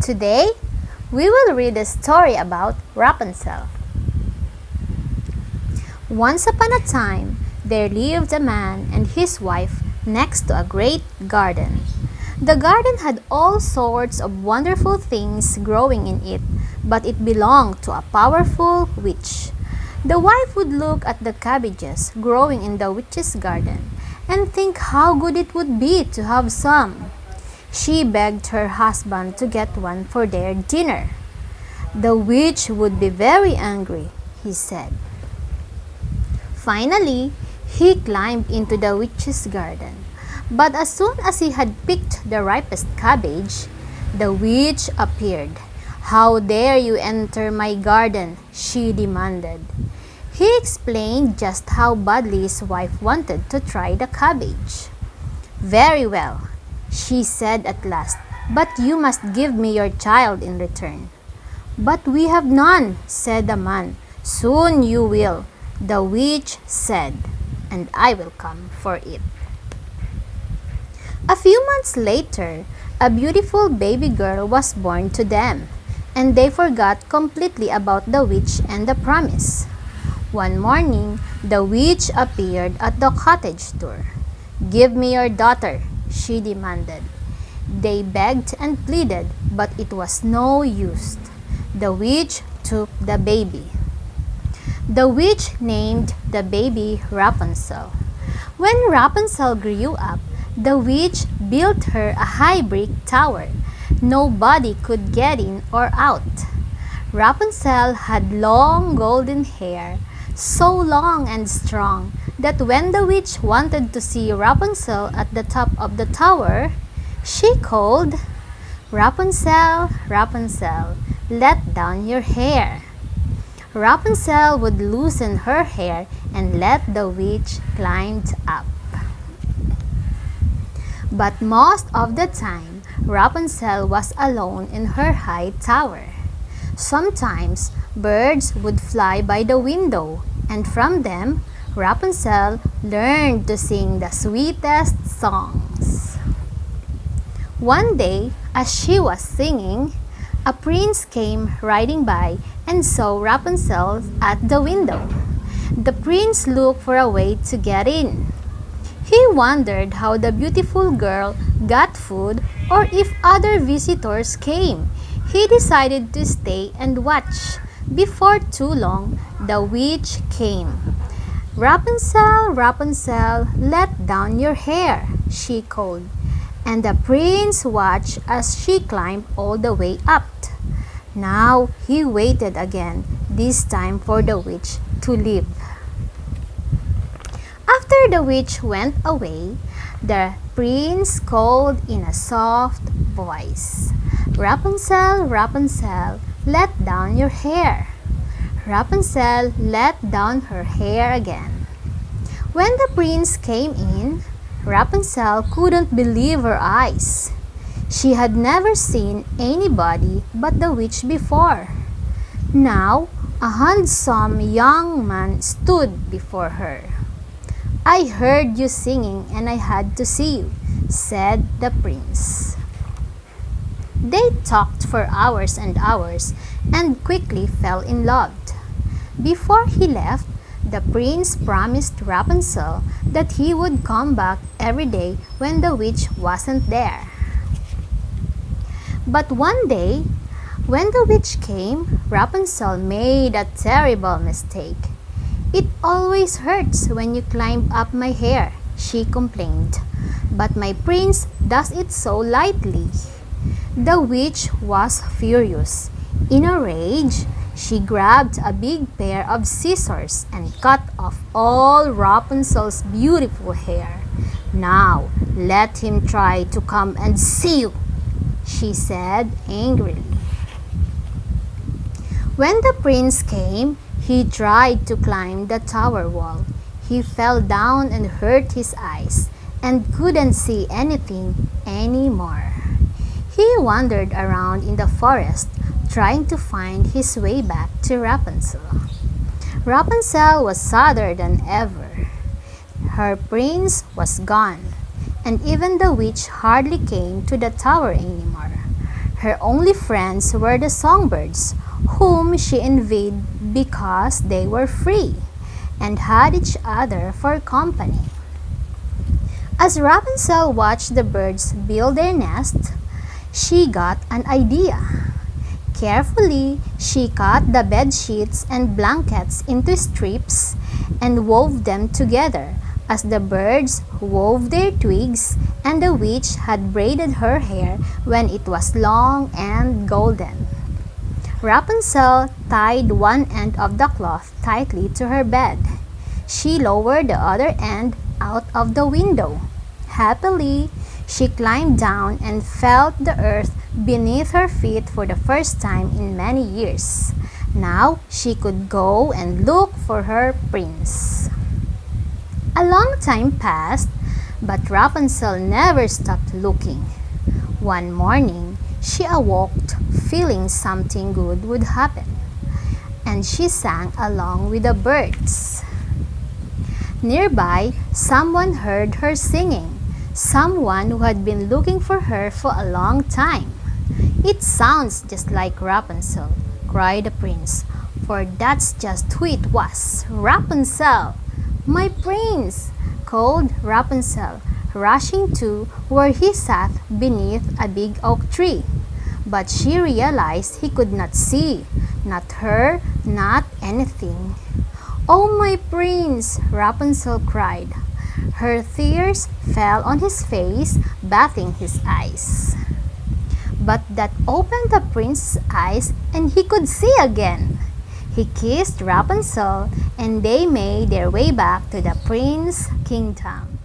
Today, we will read a story about Rapunzel. Once upon a time, there lived a man and his wife next to a great garden. The garden had all sorts of wonderful things growing in it, but it belonged to a powerful witch. The wife would look at the cabbages growing in the witch's garden and think how good it would be to have some. She begged her husband to get one for their dinner. The witch would be very angry, he said. Finally, he climbed into the witch's garden. But as soon as he had picked the ripest cabbage, the witch appeared. "How dare you enter my garden?" she demanded. He explained just how badly his wife wanted to try the cabbage. "Very well," she said at last, "but you must give me your child in return." "But we have none," said the man. "Soon you will," the witch said, "and I will come for it." A few months later, a beautiful baby girl was born to them, and they forgot completely about the witch and the promise. One morning, the witch appeared at the cottage door. "Give me your daughter," she demanded. They begged and pleaded, but it was no use. The witch took the baby. The witch named the baby Rapunzel. When Rapunzel grew up, the witch built her a high brick tower. Nobody could get in or out. Rapunzel had long golden hair, so long and strong that when the witch wanted to see Rapunzel at the top of the tower, she called, "Rapunzel, Rapunzel, let down your hair." Rapunzel would loosen her hair and let the witch climb up. But most of the time, Rapunzel was alone in her high tower. Sometimes, birds would fly by the window, and from them, Rapunzel learned to sing the sweetest songs. One day, as she was singing, a prince came riding by and saw Rapunzel at the window. The prince looked for a way to get in. He wondered how the beautiful girl got food or if other visitors came. He decided to stay and watch. Before too long, the witch came. "Rapunzel, Rapunzel, let down your hair," she called. And the prince watched as she climbed all the way up. Now he waited again, this time for the witch to leave. After the witch went away, the prince called in a soft voice, "Rapunzel, Rapunzel, let down your hair." Rapunzel let down her hair again. When the prince came in, Rapunzel couldn't believe her eyes. She had never seen anybody but the witch before. Now, a handsome young man stood before her. "I heard you singing and I had to see you," said the prince. They talked for hours and hours and quickly fell in love. Before he left, the prince promised Rapunzel that he would come back every day when the witch wasn't there. But one day, when the witch came, Rapunzel made a terrible mistake. "It always hurts when you climb up my hair," she complained. "But my prince does it so lightly." The witch was furious. In a rage, she grabbed a big pair of scissors and cut off all Rapunzel's beautiful hair. "Now, let him try to come and see you," she said angrily. When the prince came, he tried to climb the tower wall. He fell down and hurt his eyes and couldn't see anything anymore. He wandered around in the forest trying to find his way back to Rapunzel. Rapunzel was sadder than ever. Her prince was gone, and even the witch hardly came to the tower anymore. Her only friends were the songbirds, whom she envied because they were free and had each other for company. As Rapunzel watched the birds build their nest, she got an idea. Carefully, she cut the bed sheets and blankets into strips and wove them together as the birds wove their twigs, and the witch had braided her hair when it was long and golden. Rapunzel tied one end of the cloth tightly to her bed. She lowered the other end out of the window. Happily, she climbed down and felt the earth beneath her feet for the first time in many years. Now she could go and look for her prince. A long time passed, but Rapunzel never stopped looking. One morning, she awoke feeling something good would happen, and she sang along with the birds. Nearby, someone heard her singing, someone who had been looking for her for a long time. "It sounds just like Rapunzel," cried the prince, "for that's just who it was, Rapunzel!" "My prince!" called Rapunzel, rushing to where he sat beneath a big oak tree. But she realized he could not see, not her, not anything. "Oh, my prince!" Rapunzel cried. Her tears fell on his face, bathing his eyes. But that opened the prince's eyes and he could see again. He kissed Rapunzel and they made their way back to the prince's kingdom.